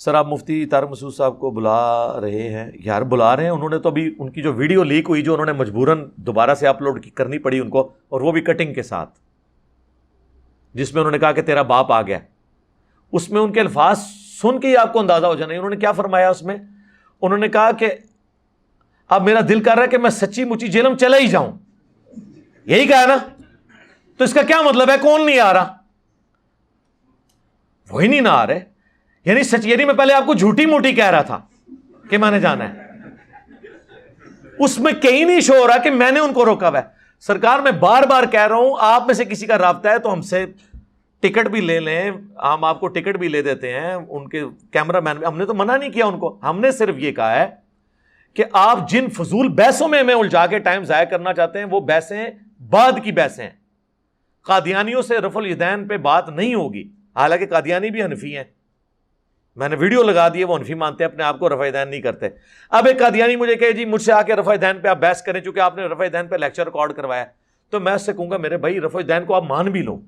سر آپ مفتی طارق مسعود صاحب کو بلا رہے ہیں؟ یار بلا رہے ہیں، انہوں نے تو ابھی ان کی جو ویڈیو لیک ہوئی جو انہوں نے مجبوراً دوبارہ سے اپلوڈ کرنی پڑی ان کو، اور وہ بھی کٹنگ کے ساتھ، جس میں انہوں نے کہا کہ تیرا باپ آ گیا، اس میں ان کے الفاظ سن کے ہی آپ کو اندازہ ہو جانا ہے انہوں نے کیا فرمایا اس میں۔ انہوں نے کہا کہ اب میرا دل کر رہا ہے کہ میں سچی مچی جیل میں چلا ہی جاؤں، یہی کہا نا؟ تو اس کا کیا مطلب ہے؟ کون نہیں آ رہا؟ وہی نہیں نہ آ رہے، یعنی سچ، یعنی میں پہلے آپ کو جھوٹی موٹی کہہ رہا تھا کہ میں نے جانا ہے، اس میں کہیں نہیں شو ہو رہا کہ میں نے ان کو روکا ہوا ہے۔ سرکار میں بار بار کہہ رہا ہوں، آپ میں سے کسی کا رابطہ ہے تو ہم سے ٹکٹ بھی لے لیں، ہم آپ کو ٹکٹ بھی لے دیتے ہیں، ان کے کیمرہ مین، ہم نے تو منع نہیں کیا ان کو، ہم نے صرف یہ کہا ہے کہ آپ جن فضول بحثوں میں ہمیں الجھا کے ٹائم ضائع کرنا چاہتے ہیں وہ بحثیں بعد کی بحثیں ہیں۔ قادیانیوں سے رفع الیدین پہ بات نہیں ہوگی، حالانکہ قادیانی بھی حنفی ہیں، میں نے ویڈیو لگا دی ہے، وہ حنفی مانتے ہیں اپنے آپ کو، رفع دین نہیں کرتے۔ اب ایک قادیانی مجھے کہے جی مجھ سے آ کے رفع دین پہ آپ بحث کریں، چونکہ آپ نے رفع دین پہ لیکچر ریکارڈ کروایا، تو میں اس سے کہوں گا میرے بھائی رفع دین کو آپ مان بھی لو،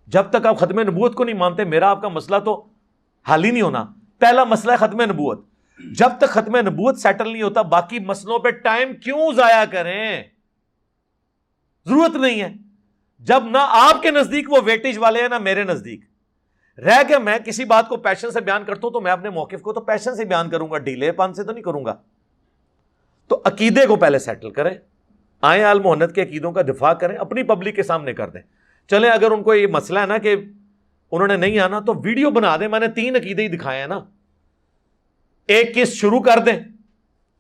جب تک آپ ختم نبوت کو نہیں مانتے میرا آپ کا مسئلہ تو حل ہی نہیں ہونا۔ پہلا مسئلہ ہے ختم نبوت، جب تک ختم نبوت سیٹل نہیں ہوتا باقی مسئلوں پہ ٹائم کیوں ضائع کریں؟ ضرورت نہیں ہے، جب نہ آپ کے نزدیک وہ ویٹیج والے ہیں نہ میرے نزدیک۔ رہ کے میں کسی بات کو پیشن سے بیان کرتا ہوں تو میں اپنے موقف کو تو پیشن سے بیان کروں گا، ڈیلے پن سے تو نہیں کروں گا۔ تو عقیدے کو پہلے سیٹل کریں، آئیں آل محنت کے عقیدوں کا دفاع کریں، اپنی پبلک کے سامنے کر دیں۔ چلیں اگر ان کو یہ مسئلہ ہے نا کہ انہوں نے نہیں آنا تو ویڈیو بنا دیں، میں نے 3 عقیدے ہی دکھائے ہیں نا، ایک قسط شروع کر دیں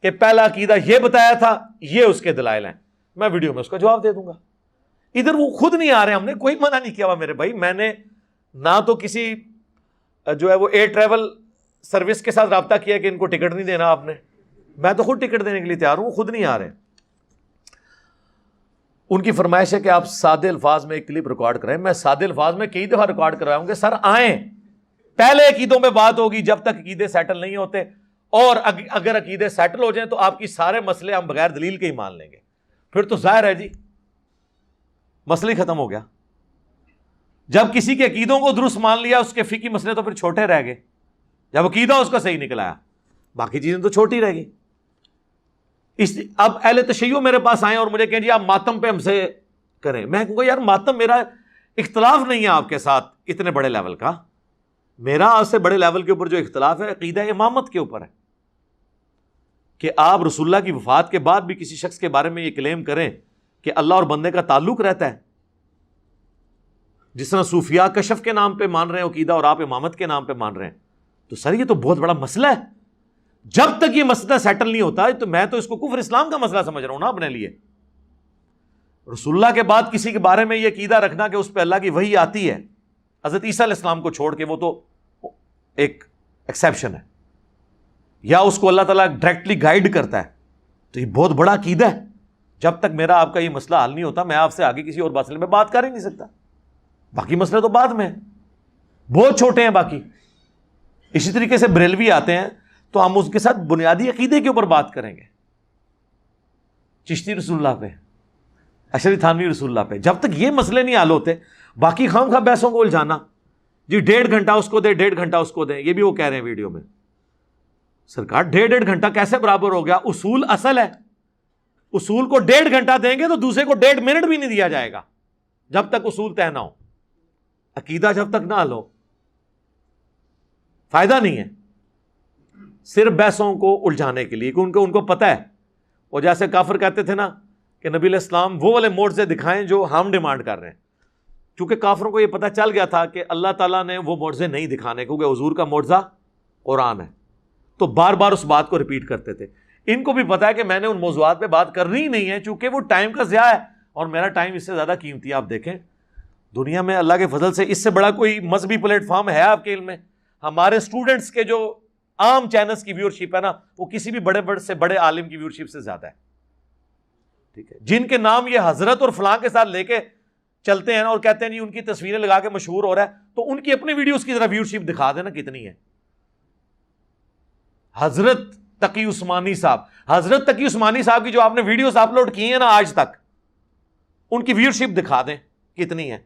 کہ پہلا عقیدہ یہ بتایا تھا، یہ اس کے دلائل ہیں، میں ویڈیو میں اس کا جواب دے دوں گا۔ ادھر وہ خود نہیں آ رہے، ہم نے کوئی منع نہیں کیا ہوا میرے بھائی، میں نے نہ تو کسی جو ہے وہ ایئر ٹریول سروس کے ساتھ رابطہ کیا کہ ان کو ٹکٹ نہیں دینا آپ نے، میں تو خود ٹکٹ دینے کے لیے تیار ہوں، خود نہیں آ رہے۔ ان کی فرمائش ہے کہ آپ سادے الفاظ میں ایک کلپ ریکارڈ کریں، میں سادے الفاظ میں کئی دفعہ ریکارڈ کرواؤں گے، سر آئیں، پہلے عقیدوں پہ بات ہوگی، جب تک عقیدے سیٹل نہیں ہوتے، اور اگر عقیدے سیٹل ہو جائیں تو آپ کی سارے مسئلے ہم بغیر دلیل کے ہی مان لیں گے، پھر تو ظاہر ہے جی مسئلہ ہی ختم ہو گیا۔ جب کسی کے عقیدوں کو درست مان لیا اس کے فقہی مسئلے تو پھر چھوٹے رہ گئے، جب عقیدہ اس کا صحیح نکل آیا باقی چیزیں تو چھوٹی رہ گئی۔ اب اہل تشیع میرے پاس آئیں اور مجھے کہیں جی آپ ماتم پہ ہم سے کریں، میں کہوں گا یار ماتم میرا اختلاف نہیں ہے آپ کے ساتھ اتنے بڑے لیول کا، میرا آپ سے بڑے لیول کے اوپر جو اختلاف ہے عقیدہ امامت کے اوپر ہے، کہ آپ رسول اللہ کی وفات کے بعد بھی کسی شخص کے بارے میں یہ کلیم کریں کہ اللہ اور بندے کا تعلق رہتا ہے، جس طرح صوفیاء کشف کے نام پہ مان رہے ہیں عقیدہ اور آپ امامت کے نام پہ مان رہے ہیں، تو سر یہ تو بہت بڑا مسئلہ ہے۔ جب تک یہ مسئلہ سیٹل نہیں ہوتا تو میں تو اس کو کفر اسلام کا مسئلہ سمجھ رہا ہوں نا اپنے لیے۔ رسول اللہ کے بعد کسی کے بارے میں یہ عقیدہ رکھنا کہ اس پہ اللہ کی وحی آتی ہے، حضرت عیسیٰ علیہ السلام کو چھوڑ کے، وہ تو ایک ایکسیپشن ہے، یا اس کو اللہ تعالیٰ ڈائریکٹلی گائیڈ کرتا ہے، تو یہ بہت بڑا عقیدہ ہے۔ جب تک میرا آپ کا یہ مسئلہ حل نہیں ہوتا میں آپ سے آگے کسی اور مسئلے میں بات کر ہی نہیں سکتا، باقی مسئلے تو بعد میں بہت چھوٹے ہیں باقی۔ اسی طریقے سے بریلوی آتے ہیں تو ہم اس کے ساتھ بنیادی عقیدے کے اوپر بات کریں گے، چشتی رسول اللہ پہ، اشعری تھانوی رسول اللہ پہ، جب تک یہ مسئلے نہیں حل ہوتے باقی خام خواہ بحثوں کو الجھانا، جی 1.5 گھنٹہ اس کو دے 1.5 گھنٹہ اس کو دیں، یہ بھی وہ کہہ رہے ہیں ویڈیو میں۔ سرکار 1.5 گھنٹہ کیسے برابر ہو گیا؟ اصول اصل ہے، اصول کو 1.5 گھنٹہ دیں گے تو دوسرے کو 1.5 منٹ بھی نہیں دیا جائے گا جب تک اصول طے نہ ہو، عقیدہ جب تک نہ حل ہو فائدہ نہیں ہے، صرف بحثوں کو الجھانے کے لیے، کہ ان کو پتہ ہے، اور جیسے کافر کہتے تھے نا کہ نبی علیہ السلام وہ والے معجزے دکھائیں جو ہم ڈیمانڈ کر رہے ہیں، کیونکہ کافروں کو یہ پتہ چل گیا تھا کہ اللہ تعالیٰ نے وہ معجزے نہیں دکھانے، کیونکہ حضور کا معجزہ قرآن ہے، تو بار بار اس بات کو ریپیٹ کرتے تھے۔ ان کو بھی پتا ہے کہ میں نے ان موضوعات پہ بات کرنی ہی نہیں ہے، چونکہ وہ ٹائم کا ضیاع ہے، اور میرا ٹائم اس سے زیادہ قیمتی ہے۔ آپ دیکھیں دنیا میں اللہ کے فضل سے اس سے بڑا کوئی مذہبی پلیٹ فارم ہے آپ کے علم میں؟ ہمارے اسٹوڈنٹس کے جو عام چینلز کی ویورشپ ہے نا، وہ کسی بھی بڑے سے بڑے عالم کی ویورشپ سے زیادہ ہے، ٹھیک ہے؟ جن کے نام یہ حضرت اور فلاں کے ساتھ لے کے چلتے ہیں نا، اور کہتے ہیں جی ان کی تصویریں لگا کے مشہور ہو رہا ہے، تو ان کی اپنی ویڈیوز کی ذرا ویورشپ دکھا دینا کتنی ہے۔ حضرت تقی عثمانی صاحب، حضرت تقی عثمانی صاحب کی جو آپ نے ویڈیوز اپلوڈ کی ہیں نا آج تک، ان کی ویورشپ دکھا دیں کتنی ہے،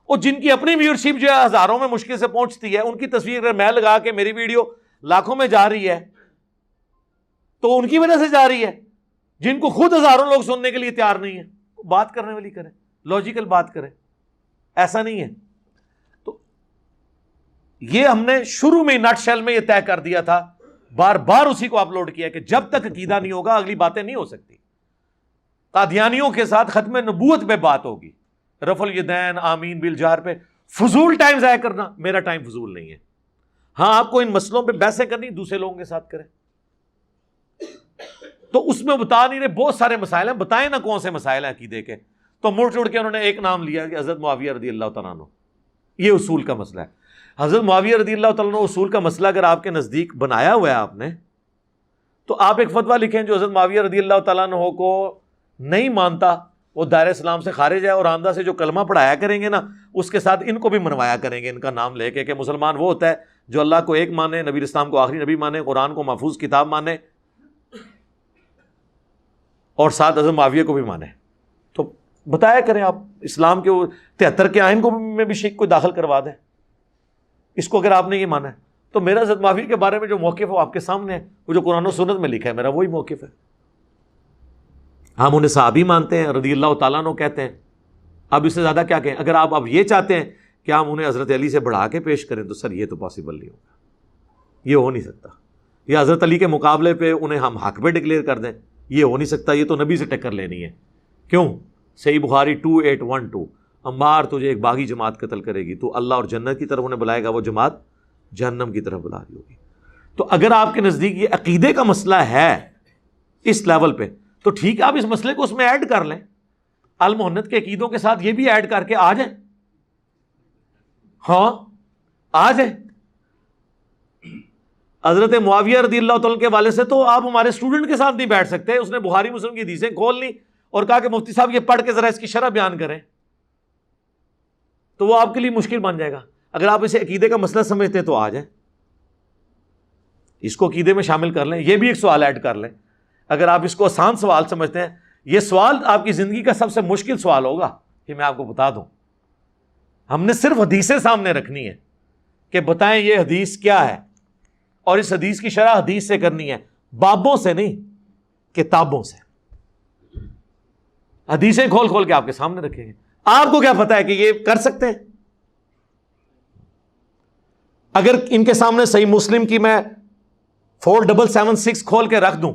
اور جن کی اپنی ویورشپ جو ہے ہزاروں میں مشکل سے پہنچتی ہے، ان کی تصویر اگر میں لگا کے میری ویڈیو لاکھوں میں جا رہی ہے تو ان کی وجہ سے جا رہی ہے، جن کو خود ہزاروں لوگ سننے کے لیے تیار نہیں ہے. بات کرنے والی کریں، لاجیکل بات کریں، ایسا نہیں ہے. تو یہ ہم نے شروع میں نٹ شیل میں یہ طے کر دیا تھا، بار بار اسی کو اپلوڈ کیا کہ جب تک عقیدہ نہیں ہوگا اگلی باتیں نہیں ہو سکتی. قادیانیوں کے ساتھ ختم نبوت پہ بات ہوگی، رفع الیدین آمین بالجہر پہ. فضول ٹائم ضائع کرنا، میرا ٹائم فضول نہیں ہے. ہاں آپ کو ان مسئلوں پہ بحثیں کرنی دوسرے لوگوں کے ساتھ کریں. تو اس میں بتا نہیں رہے بہت سارے مسائل ہیں، بتائیں نا کون سے مسائل ہیں عقیدے کے. تو مڑ چڑ کے انہوں نے ایک نام لیا کہ حضرت معاویہ رضی اللہ تعالیٰ عنہ. یہ اصول کا مسئلہ ہے. حضرت معاویہ رضی اللہ تعالیٰ عنہ اصول کا مسئلہ اگر آپ کے نزدیک بنایا ہوا ہے آپ نے، تو آپ ایک فتویٰ لکھیں جو حضرت معاویہ رضی اللہ تعالیٰ عنہ کو نہیں مانتا وہ دائرہ اسلام سے خارج ہے، اور آمدہ سے جو کلمہ پڑھایا کریں گے نا اس کے ساتھ ان کو بھی منوایا کریں گے ان کا نام لے کے کہ مسلمان وہ ہوتا ہے جو اللہ کو ایک مانے، نبی اسلام کو آخری نبی مانے، قرآن کو محفوظ کتاب مانے، اور ساتھ حضرت معاویہ کو بھی مانے. تو بتایا کریں آپ اسلام کے 73 کے آئین کو میں بھی شک کو داخل کروا دیں اس کو اگر آپ نے یہ مانا ہے. تو میرا حضرت معاویہ کے بارے میں جو موقف ہے آپ کے سامنے ہے، وہ جو قرآن و سنت میں لکھا ہے میرا وہی موقف ہے. ہم انہیں صحابی مانتے ہیں، رضی اللہ تعالیٰ عنہ کہتے ہیں. اب اس سے زیادہ کیا کہیں؟ اگر آپ اب یہ چاہتے ہیں کہ ہم انہیں حضرت علی سے بڑھا کے پیش کریں تو سر یہ تو پاسبل نہیں ہوگا، یہ ہو نہیں سکتا. یا حضرت علی کے مقابلے پہ انہیں ہم حق پہ ڈکلیئر کر دیں، یہ ہو نہیں سکتا. یہ تو نبی سے ٹکر لینی ہے. کیوں؟ صحیح بخاری 2812، عمار تجھے ایک باغی جماعت قتل کرے گی، تو اللہ اور جنت کی طرف انہیں بلائے گا، وہ جماعت جہنم کی طرف بلا رہی ہوگی. تو اگر آپ کے نزدیک یہ عقیدے کا مسئلہ ہے اس لیول پہ تو ٹھیک ہے، آپ اس مسئلے کو اس میں ایڈ کر لیں، المحنت کے عقیدوں کے ساتھ یہ بھی ایڈ کر کے آ جائیں. ہاں آ جائیں. حضرت معاویہ رضی اللہ تعالیٰ کے والے سے تو آپ ہمارے اسٹوڈنٹ کے ساتھ نہیں بیٹھ سکتے. اس نے بخاری مسلم کی حدیثیں کھول لی اور کہا کہ مفتی صاحب یہ پڑھ کے ذرا اس کی شرح بیان کریں، تو وہ آپ کے لیے مشکل بن جائے گا. اگر آپ اسے عقیدے کا مسئلہ سمجھتے ہیں تو آ جائیں، اس کو عقیدے میں شامل کر لیں. یہ بھی ایک سوال ایڈ کر لیں. اگر آپ اس کو آسان سوال سمجھتے ہیں، یہ سوال آپ کی زندگی کا سب سے مشکل سوال ہوگا، یہ میں آپ کو بتا دوں. ہم نے صرف حدیثیں سامنے رکھنی ہے کہ بتائیں یہ حدیث کیا ہے، اور اس حدیث کی شرح حدیث سے کرنی ہے، بابوں سے نہیں، کتابوں سے. حدیثیں کھول کھول کے آپ کے سامنے رکھیں گے. آپ کو کیا پتا ہے کہ یہ کر سکتے ہیں؟ اگر ان کے سامنے صحیح مسلم کی میں 4776 کھول کے رکھ دوں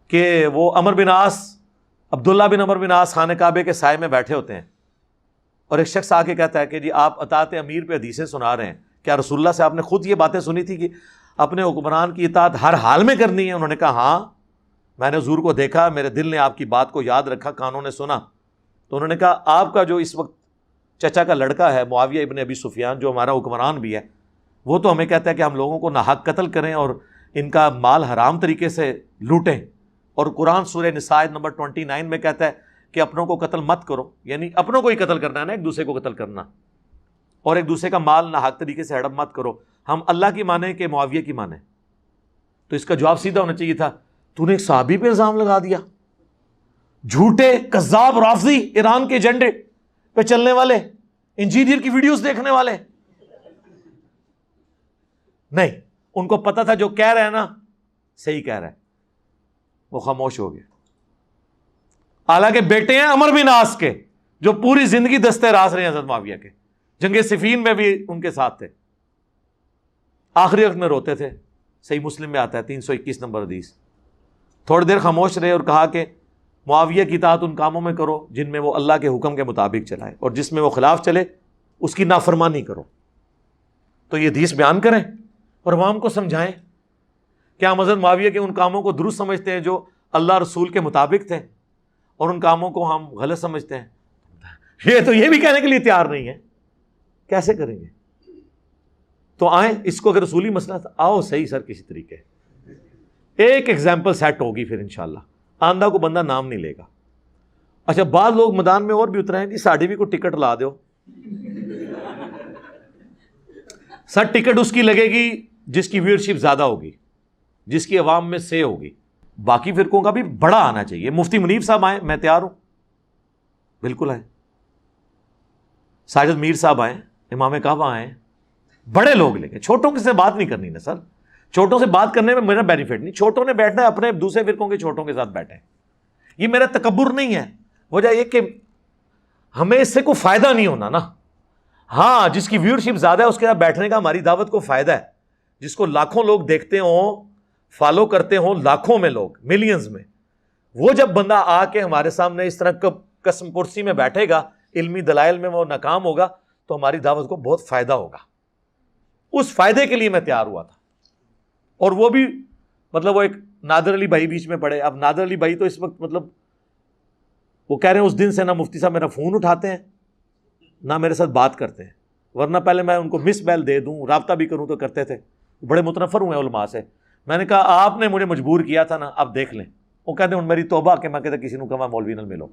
کہ وہ عمر بن عاص، عبداللہ بن عمر بن عاص خانہ کعبے کے سائے میں بیٹھے ہوتے ہیں، اور ایک شخص آ کے کہتا ہے کہ جی آپ اطاعت امیر پہ حدیثیں سنا رہے ہیں، کیا رسول اللہ سے آپ نے خود یہ باتیں سنی تھی کہ اپنے حکمران کی اطاعت ہر حال میں کرنی ہے؟ انہوں نے کہا ہاں، میں نے حضور کو دیکھا، میرے دل نے آپ کی بات کو یاد رکھا، کانوں نے سنا. تو انہوں نے کہا آپ کا جو اس وقت چچا کا لڑکا ہے معاویہ ابن ابی سفیان، جو ہمارا حکمران بھی ہے، وہ تو ہمیں کہتا ہے کہ ہم لوگوں کو ناحق قتل کریں اور ان کا مال حرام طریقے سے لوٹیں، اور قرآن سورہ نساء نمبر 29 میں کہتا ہے کہ اپنوں کو قتل مت کرو، یعنی اپنوں کو ہی قتل کرنا ہے نا، ایک دوسرے کو قتل کرنا، اور ایک دوسرے کا مال ناحق طریقے سے ہڑپ مت کرو. ہم اللہ کی مانیں کہ معاویہ کی مانیں؟ تو اس کا جواب سیدھا ہونا چاہیے تھا، تو نے ایک صحابی پہ الزام لگا دیا. جھوٹے کذاب رافضی، ایران کے ایجنڈے پہ چلنے والے، انجینئر کی ویڈیوز دیکھنے والے. نہیں، ان کو پتا تھا جو کہہ رہے ہیں نا صحیح کہہ رہا ہے، وہ خاموش ہو گئے. حالانکہ بیٹے ہیں عمر بن عاص کے جو پوری زندگی دستے راز رہے ہیں حضرت معاویہ کے، جنگ صفین میں بھی ان کے ساتھ تھے، آخری وقت میں روتے تھے. صحیح مسلم میں آتا ہے 321 نمبر حدیث. تھوڑی دیر خاموش رہے اور کہا کہ معاویہ کی اطاعت ان کاموں میں کرو جن میں وہ اللہ کے حکم کے مطابق چلائے، اور جس میں وہ خلاف چلے اس کی نافرمانی کرو. تو یہ حدیث بیان کریں اور عوام کو سمجھائیں کہ ہم حضرت معاویہ کے ان کاموں کو درست سمجھتے ہیں جو اللہ رسول کے مطابق تھے، اور ان کاموں کو ہم غلط سمجھتے ہیں. یہ تو یہ بھی کہنے کے لیے تیار نہیں ہے. کیسے کریں گے؟ تو آئیں، اس کو اگر رسولی مسئلہ تھا، آؤ صحیح سر کسی طریقے ایک ایگزامپل سیٹ ہوگی، پھر انشاءاللہ آندہ کو بندہ نام نہیں لے گا. اچھا بعض لوگ میدان میں اور بھی اترے ہیں جی ساڑھی بھی کو ٹکٹ لا دو. سر ٹکٹ اس کی لگے گی جس کی ویورشپ زیادہ ہوگی، جس کی عوام میں سے ہوگی. باقی فرقوں کا بھی بڑا آنا چاہیے. مفتی منیب صاحب آئیں، میں تیار ہوں، بالکل آئیں. ساجد میر صاحب آئیں، امام کعبہ آئیں، بڑے لوگ لے کے. چھوٹوں کے سے بات نہیں کرنی نا سر, چھوٹوں سے بات کرنے میں میرا بینیفٹ نہیں. چھوٹوں نے بیٹھنا ہے اپنے دوسرے فرقوں کے چھوٹوں کے ساتھ بیٹھے. یہ میرا تکبر نہیں ہے, وجہ یہ کہ ہمیں اس سے کوئی فائدہ نہیں ہونا نا. ہاں جس کی ویورشپ زیادہ ہے اس کے ساتھ بیٹھنے کا ہماری دعوت کو فائدہ ہے. جس کو لاکھوں لوگ دیکھتے ہوں, فالو کرتے ہوں, لاکھوں میں لوگ, ملینز میں, وہ جب بندہ آ کے ہمارے سامنے اس طرح قسم پرسی میں بیٹھے گا, علمی دلائل میں وہ ناکام ہوگا, تو ہماری دعوت کو بہت فائدہ ہوگا. اس فائدے کے لیے میں تیار ہوا تھا. اور وہ بھی مطلب وہ ایک نادر علی بھائی بیچ میں پڑے. اب نادر علی بھائی تو اس وقت مطلب وہ کہہ رہے ہیں اس دن سے نہ مفتی صاحب میرا فون اٹھاتے ہیں نہ میرے ساتھ بات کرتے ہیں, ورنہ پہلے میں ان کو مس بیل دے دوں, رابطہ بھی کروں تو کرتے تھے. بڑے متنفر ہوئے علماء سے. میں نے کہا آپ نے مجھے مجبور کیا تھا نا, اب دیکھ لیں. وہ کہتے ہیں میری توبہ کہ میں کہتا کسی کو کہا مولوی نال ملو.